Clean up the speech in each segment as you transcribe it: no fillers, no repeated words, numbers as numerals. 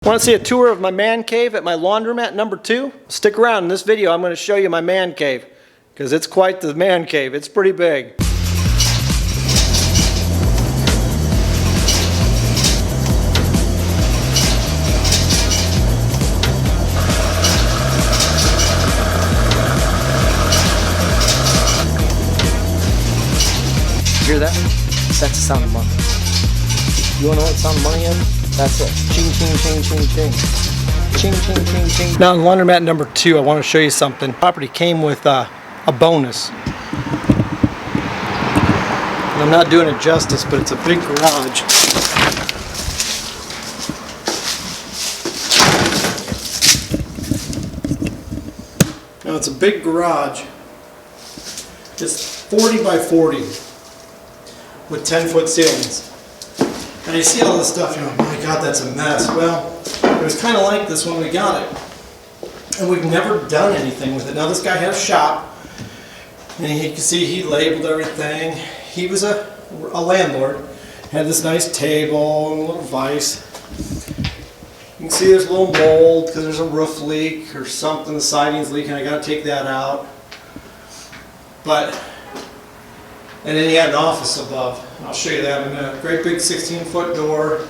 Want to see a tour of my man cave at my laundromat number 2? Stick around. In this video I'm going to show you my man cave, because it's quite the man cave. It's pretty big. Hear that? That's the sound of money. You want to know what the sound of money is? That's it. Ching, ching, ching, ching, ching. Ching, ching, ching, ching. Now in laundromat number 2, I want to show you something. Property came with a bonus. And I'm not doing it justice, but it's a big garage. Now it's a big garage. It's 40 by 40 with 10-foot ceilings. And you see all this stuff, you're like, oh my God, that's a mess. Well, it was kind of like this when we got it. And we've never done anything with it. Now this guy had a shop, and you can see he labeled everything. He was a landlord. Had this nice table and a little vise. You can see there's a little mold because there's a roof leak or something, the siding's leaking. I got to take that out. And then he had an office above. I'll show you that in a minute. Great big 16-foot door,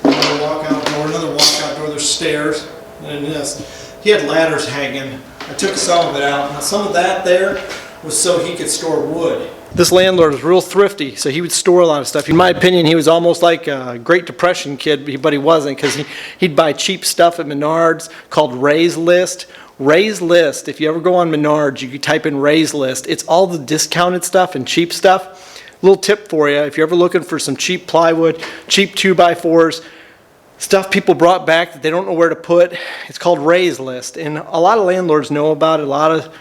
another walkout door, there's stairs, and then this. He had ladders hanging. I took some of it out. Now some of that there was so he could store wood. This landlord was real thrifty, so he would store a lot of stuff. In my opinion, he was almost like a Great Depression kid, but he wasn't, because he'd buy cheap stuff at Menards called Ray's List. Ray's List, if you ever go on Menards, you can type in Ray's List. It's all the discounted stuff and cheap stuff. Little tip for you, if you're ever looking for some cheap plywood, cheap 2x4s, stuff people brought back that they don't know where to put, it's called Ray's List. And a lot of landlords know about it. A lot of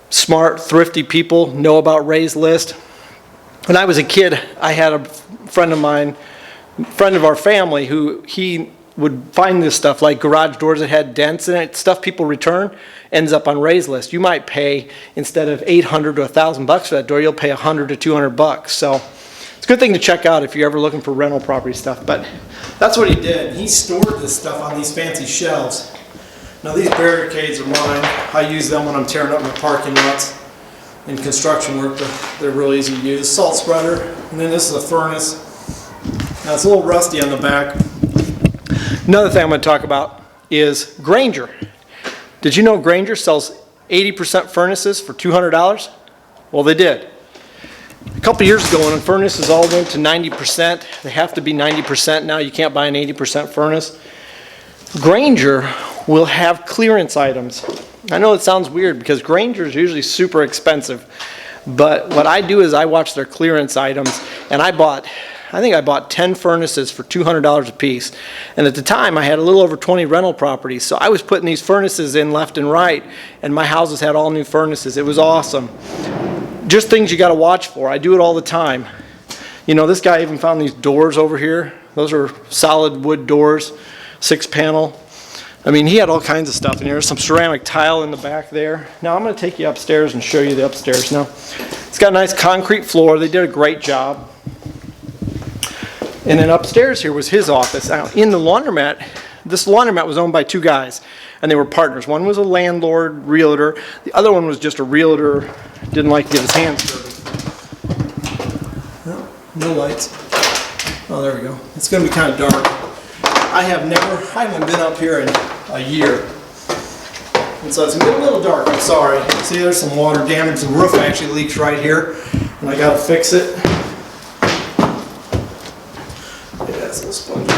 smart, thrifty people know about Ray's List. When I was a kid, I had a friend of mine, friend of our family, who he would find this stuff like garage doors that had dents in it, stuff people return, ends up on Ray's List. You might pay, instead of $800 to $1,000 for that door, you'll pay $100 to $200. So it's a good thing to check out if you're ever looking for rental property stuff. But that's what he did. He stored this stuff on these fancy shelves. Now these barricades are mine. I use them when I'm tearing up my parking lots in construction work. They're really easy to use. Salt spreader, and then this is a furnace. Now it's a little rusty on the back. Another thing I'm going to talk about is Grainger. Did you know Grainger sells 80% furnaces for $200? Well, they did. A couple years ago when furnaces all went to 90%, they have to be 90% now. You can't buy an 80% furnace. Grainger will have clearance items. I know it sounds weird because Grainger is usually super expensive, but what I do is I watch their clearance items, and I think I bought 10 furnaces for $200 a piece. And at the time, I had a little over 20 rental properties. So I was putting these furnaces in left and right, and my houses had all new furnaces. It was awesome. Just things you got to watch for. I do it all the time. You know, this guy even found these doors over here. Those are solid wood doors, 6-panel. I mean, he had all kinds of stuff in here. Some ceramic tile in the back there. Now I'm going to take you upstairs and show you the upstairs. Now, it's got a nice concrete floor. They did a great job. And then upstairs here was his office. Now, in the laundromat, this laundromat was owned by 2 guys, and they were partners. One was a landlord, realtor. The other one was just a realtor, didn't like to get his hands dirty. No lights. Oh, there we go. It's going to be kind of dark. I haven't been up here in a year. And so it's going to be a little dark. I'm sorry. See, there's some water damage. The roof actually leaks right here, and I got to fix it. It's a little spongy.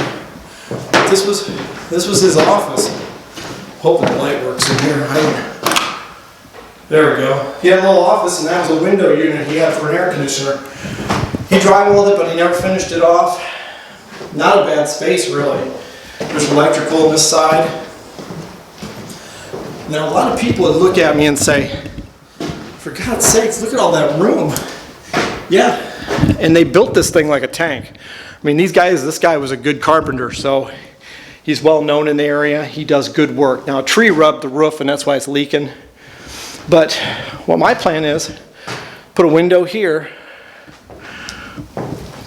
This was his office. Hoping the light works in here. There we go. He had a little office, and that was a window unit he had for an air conditioner. He drywalled it, but he never finished it off. Not a bad space, really. There's electrical on this side. Now, a lot of people would look at me and say, for God's sakes, look at all that room. Yeah, and they built this thing like a tank. I mean, this guy was a good carpenter, so he's well known in the area. He does good work. Now, a tree rubbed the roof, and that's why it's leaking. But what my plan is, put a window here,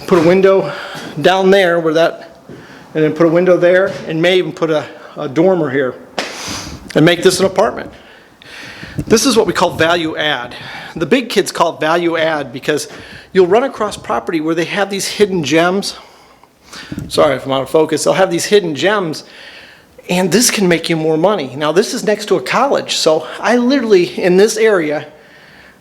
put a window down there where that and then put a window there, and may even put a dormer here and make this an apartment. This is what we call value add. The big kids call it value add because you'll run across property where they have these hidden gems. Sorry if I'm out of focus. They'll have these hidden gems, and this can make you more money. Now this is next to a college, so I literally, in this area,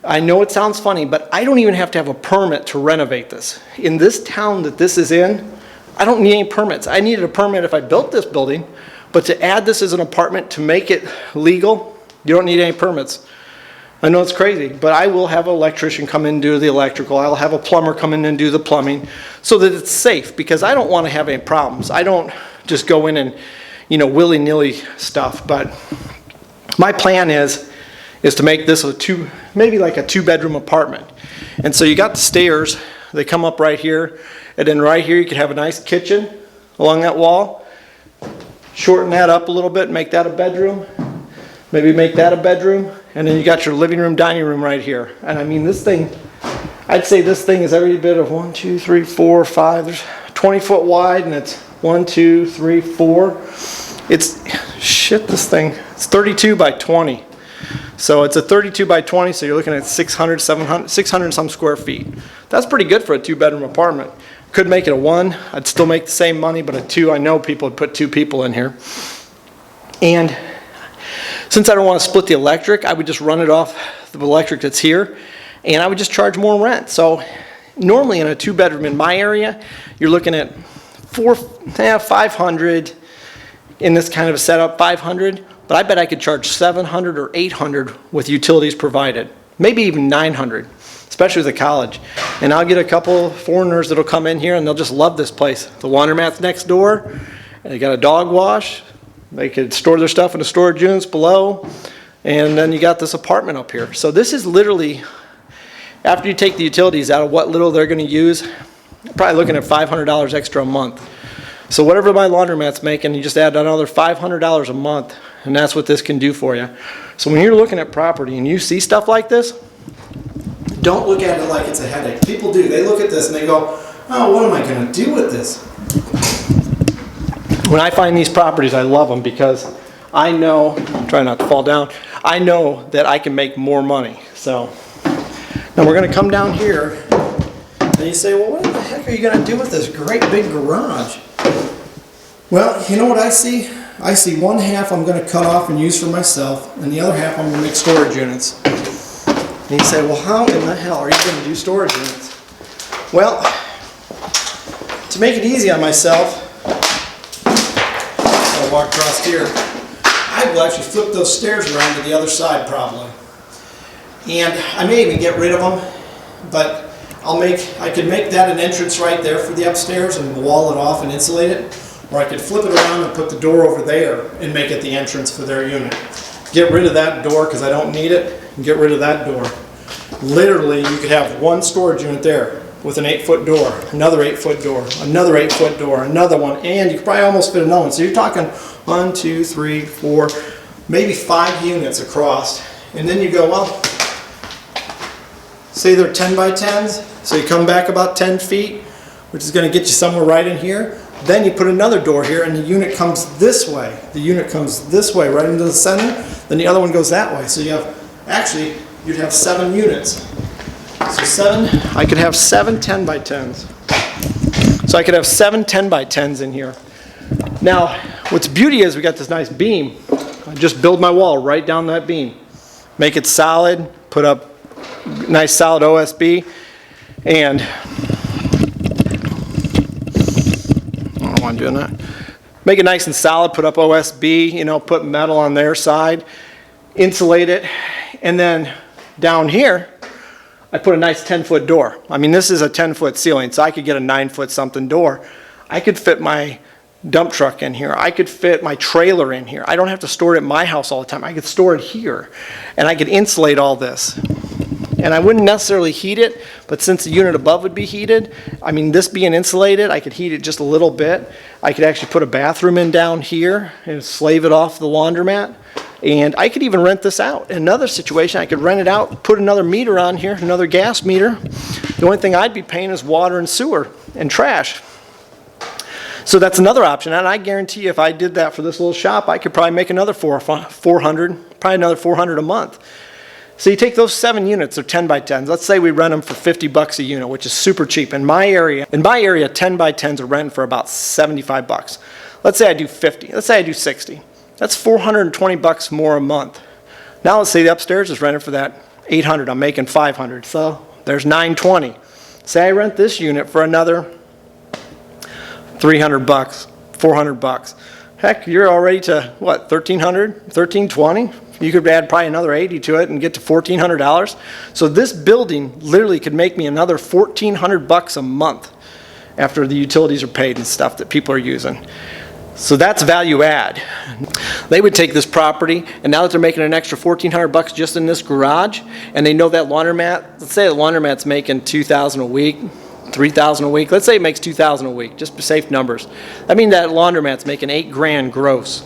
I know it sounds funny, but I don't even have to have a permit to renovate this. In this town that this is in, I don't need any permits. I needed a permit if I built this building, but to add this as an apartment, to make it legal, you don't need any permits. I know it's crazy, but I will have an electrician come in and do the electrical. I'll have a plumber come in and do the plumbing so that it's safe, because I don't want to have any problems. I don't just go in and, you know, willy-nilly stuff. But my plan is to make this maybe like a 2-bedroom apartment. And so you got the stairs, they come up right here, and then right here you could have a nice kitchen along that wall. Shorten that up a little bit, make that a bedroom. Maybe make that a bedroom, and then you got your living room, dining room right here. And I mean, this thing, I'd say this thing is every bit of 1, 2, 3, 4, 5. There's 20 foot wide, and it's 1, 2, 3, 4. This thing, it's 32 by 20. So it's a 32 by 20, so you're looking at 600 and some square feet. That's pretty good for a 2-bedroom apartment. Could make it a 1, I'd still make the same money, but a 2, I know people would put 2 people in here. And since I don't want to split the electric, I would just run it off the electric that's here, and I would just charge more rent. So normally in a 2-bedroom in my area, you're looking at 500 in this kind of a setup, 500, but I bet I could charge 700 or 800 with utilities provided, maybe even 900, especially with a college. And I'll get a couple foreigners that'll come in here and they'll just love this place. The laundromat's next door, and they got a dog wash. They could store their stuff in the storage units below, and then you got this apartment up here. So this is literally, after you take the utilities out of what little they're going to use, probably looking at $500 extra a month. So whatever my laundromat's making, you just add another $500 a month, and that's what this can do for you. So when you're looking at property and you see stuff like this, don't look at it like it's a headache. People do. They look at this and they go, oh, what am I going to do with this? When I find these properties, I love them because I know, try not to fall down, I know that I can make more money. So now we're going to come down here, and you say, well, what the heck are you going to do with this great big garage? Well, you know what I see? I see one half I'm going to cut off and use for myself, and the other half I'm going to make storage units. And you say, well, how in the hell are you going to do storage units? Well, to make it easy on myself, walk across here, I will actually flip those stairs around to the other side probably. And I may even get rid of them, but I could make that an entrance right there for the upstairs and wall it off and insulate it, or I could flip it around and put the door over there and make it the entrance for their unit. Get rid of that door because I don't need it, and get rid of that door. Literally, you could have one storage unit there with an 8-foot door, another 8-foot door, another 8-foot door, another one, and you could probably almost fit another one. So you're talking 1, 2, 3, 4, maybe 5 units across. And then you go, well, say they're 10 by 10s, so you come back about 10 feet, which is going to get you somewhere right in here. Then you put another door here, and the unit comes this way. The unit comes this way, right into the center. Then the other one goes that way. So you have, actually, you'd have 7 units. So I could have 7 10 by 10s. So I could have 7 10 by 10s in here. Now, what's beauty is we got this nice beam. I just build my wall right down that beam. Make it solid, put up nice solid OSB, and I don't want to do that. Make it nice and solid, put up OSB, you know, put metal on their side, insulate it, and then down here, I put a nice 10-foot door. I mean, this is a 10-foot ceiling, so I could get a 9-foot something door. I could fit my dump truck in here. I could fit my trailer in here. I don't have to store it at my house all the time. I could store it here, and I could insulate all this. And I wouldn't necessarily heat it, but since the unit above would be heated, I mean, this being insulated, I could heat it just a little bit. I could actually put a bathroom in down here and slave it off the laundromat. And I could even rent this out. In another situation, I could rent it out, put another meter on here, another gas meter. The only thing I'd be paying is water and sewer and trash. So that's another option, and I guarantee you if I did that for this little shop, I could probably make another 400, probably another 400 a month. So you take those 7 units, they're 10 by 10s. Let's say we rent them for 50 bucks a unit, which is super cheap. In my area, 10 by 10s are renting for about 75 bucks. Let's say I do 50. Let's say I do 60. That's 420 bucks more a month. Now let's say the upstairs is rented for that 800. I'm making 500. So there's 920. Say I rent this unit for another 300 bucks, 400 bucks. Heck, you're already to what, 1,300, 1,320? You could add probably another 80 to it and get to $1,400. So this building literally could make me another 1,400 bucks a month after the utilities are paid and stuff that people are using. So that's value add. They would take this property, and now that they're making an extra 1,400 bucks just in this garage, and they know that laundromat, let's say the laundromat's making 2,000 a week, 3,000 a week. Let's say it makes 2,000 a week, just for safe numbers. I mean that laundromat's making $8,000 gross.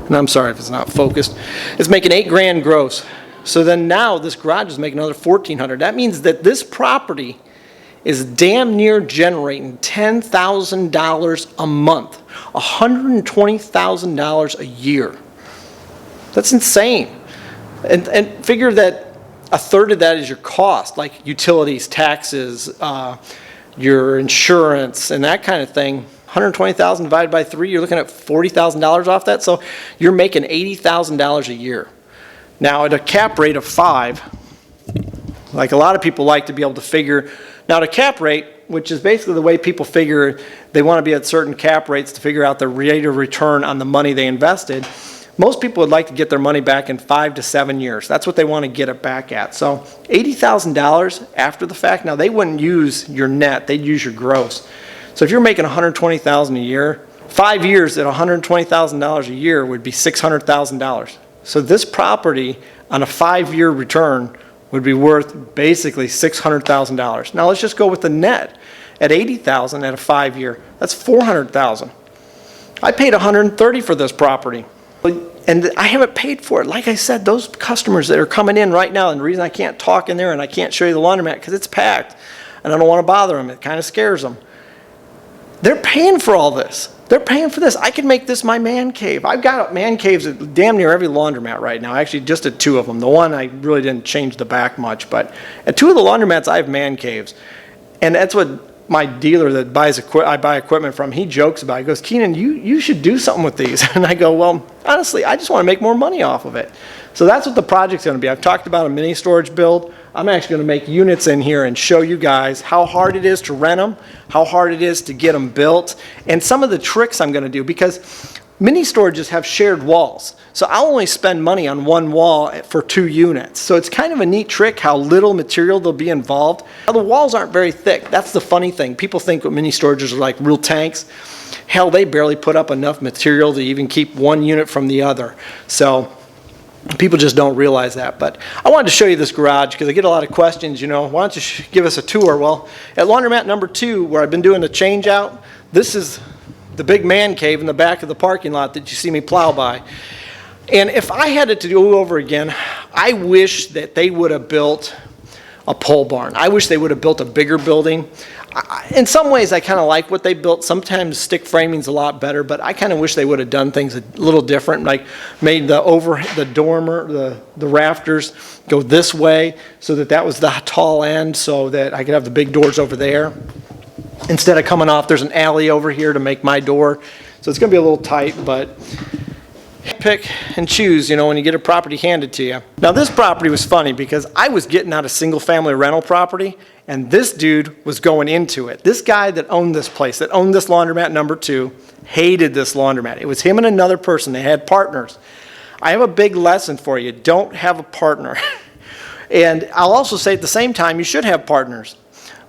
And I'm sorry if it's not focused. It's making $8,000 gross. So then now this garage is making another 1,400. That means that this property is damn near generating $10,000 a month, $120,000 a year. That's insane. And figure that a third of that is your cost, like utilities, taxes, your insurance, and that kind of thing. 120,000 divided by 3, you're looking at $40,000 off that. So you're making $80,000 a year. Now at a cap rate of 5, like a lot of people like to be able to figure. Now at a cap rate, which is basically the way people figure, they want to be at certain cap rates to figure out the rate of return on the money they invested. Most people would like to get their money back in 5 to 7 years. That's what they want to get it back at. So $80,000 after the fact, now they wouldn't use your net, they'd use your gross. So if you're making $120,000 a year, 5 years at $120,000 a year would be $600,000. So this property on a 5-year return would be worth basically $600,000. Now let's just go with the net. At $80,000 at a 5-year, that's $400,000. I paid $130,000 for this property. And I haven't paid for it. Like I said, those customers that are coming in right now, and the reason I can't talk in there and I can't show you the laundromat because it's packed and I don't want to bother them. It kind of scares them. They're paying for all this. They're paying for this. I can make this my man cave. I've got man caves at damn near every laundromat right now. Actually, just at 2 of them. The one I really didn't change the back much, but at 2 of the laundromats I have man caves. And that's what my dealer that I buy equipment from, he jokes about it. He goes, Keenan, you should do something with these. And I go, well, honestly, I just want to make more money off of it. So that's what the project's going to be. I've talked about a mini storage build. I'm actually going to make units in here and show you guys how hard it is to rent them, how hard it is to get them built, and some of the tricks I'm going to do, because mini storages have shared walls. So I'll only spend money on one wall for 2 units. So it's kind of a neat trick how little material there'll be involved. Now, the walls aren't very thick. That's the funny thing. People think mini storages are like real tanks. Hell, they barely put up enough material to even keep one unit from the other. So people just don't realize that. But I wanted to show you this garage because I get a lot of questions, why don't you give us a tour? Well, at laundromat number 2, where I've been doing the change out, this is the big man cave in the back of the parking lot that you see me plow by. And if I had it to do over again, I wish that they would have built a pole barn. I wish they would have built a bigger building. In some ways, I kind of like what they built. Sometimes stick framing's a lot better, but I kind of wish they would have done things a little different, like made the dormer, the rafters go this way so that was the tall end so that I could have the big doors over there. Instead of coming off, there's an alley over here to make my door. So it's going to be a little tight, but pick and choose, when you get a property handed to you. Now this property was funny because I was getting out a single family rental property and this dude was going into it. This guy that owned this place, that owned this laundromat number 2, hated this laundromat. It was him and another person. They had partners. I have a big lesson for you. Don't have a partner. And I'll also say at the same time, you should have partners.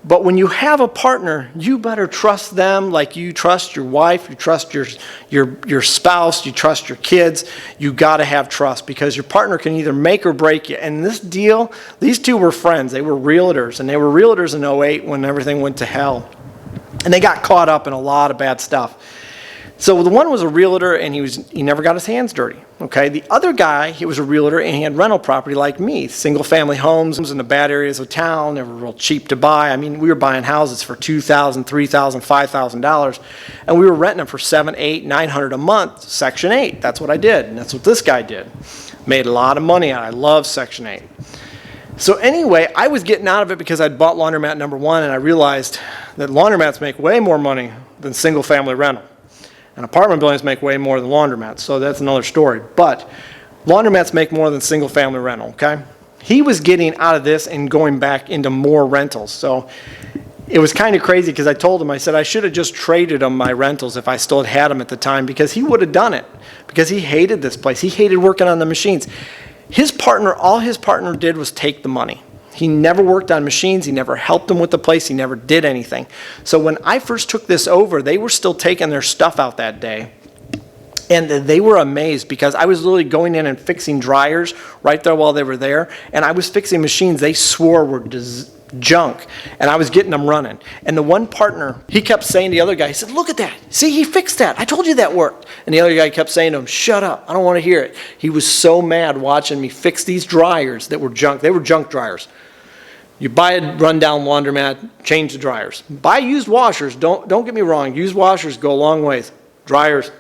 But when you have a partner, you better trust them like you trust your wife, you trust your spouse, you trust your kids. You got to have trust because your partner can either make or break you. And this deal, these 2 were friends. They were realtors, and they were realtors in 08 when everything went to hell. And they got caught up in a lot of bad stuff. So the one was a realtor, and he never got his hands dirty, okay? The other guy, he was a realtor, and he had rental property like me, single-family homes in the bad areas of town. They were real cheap to buy. I mean, we were buying houses for $2,000, $3,000, $5,000, and we were renting them for $700, $800, $900 a month, Section 8. That's what I did, and that's what this guy did. Made a lot of money on it. I love Section 8. So anyway, I was getting out of it because I'd bought laundromat number 1, and I realized that laundromats make way more money than single-family rental. And apartment buildings make way more than laundromats, so that's another story. But laundromats make more than single-family rental, okay? He was getting out of this and going back into more rentals. So it was kind of crazy because I told him, I said, I should have just traded him my rentals if I still had them at the time, because he would have done it, because he hated this place. He hated working on the machines. His partner, all his partner did was take the money. He never worked on machines. He never helped him with the place. He never did anything. So when I first took this over, they were still taking their stuff out that day. And they were amazed because I was literally going in and fixing dryers right there while they were there. And I was fixing machines they swore were junk. And I was getting them running. And the one partner, he kept saying to the other guy, he said, look at that. See, he fixed that. I told you that worked. And the other guy kept saying to him, shut up. I don't want to hear it. He was so mad watching me fix these dryers that were junk. They were junk dryers. You buy a rundown laundromat, change the dryers. Buy used washers. Don't get me wrong. Used washers go a long ways. Dryers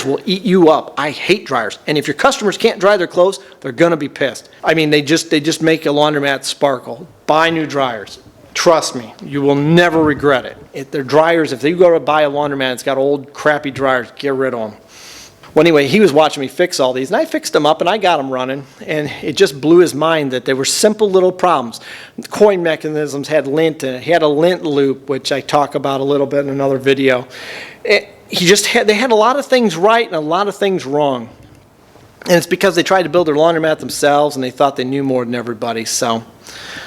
will eat you up. I hate dryers. And if your customers can't dry their clothes, they're going to be pissed. I mean, they just make a laundromat sparkle. Buy new dryers. Trust me, you will never regret it. If they're dryers, if you go to buy a laundromat, it's got old crappy dryers, get rid of them. Well, anyway, he was watching me fix all these, and I fixed them up, and I got them running, and it just blew his mind that they were simple little problems. Coin mechanisms had lint in it. He had a lint loop, which I talk about a little bit in another video. They had a lot of things right and a lot of things wrong. And it's because they tried to build their laundromat themselves, and they thought they knew more than everybody. So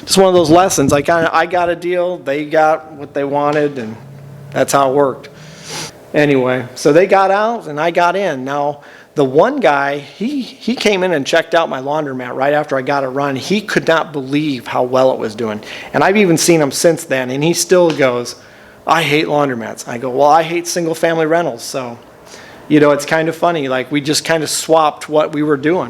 just one of those lessons. I got a deal, they got what they wanted, and that's how it worked. Anyway, so they got out and I got in. Now, the one guy, he came in and checked out my laundromat right after I got it run. He could not believe how well it was doing. And I've even seen him since then, and he still goes, I hate laundromats. I go, well, I hate single-family rentals. So, you know, it's kind of funny. Like, we just kind of swapped what we were doing.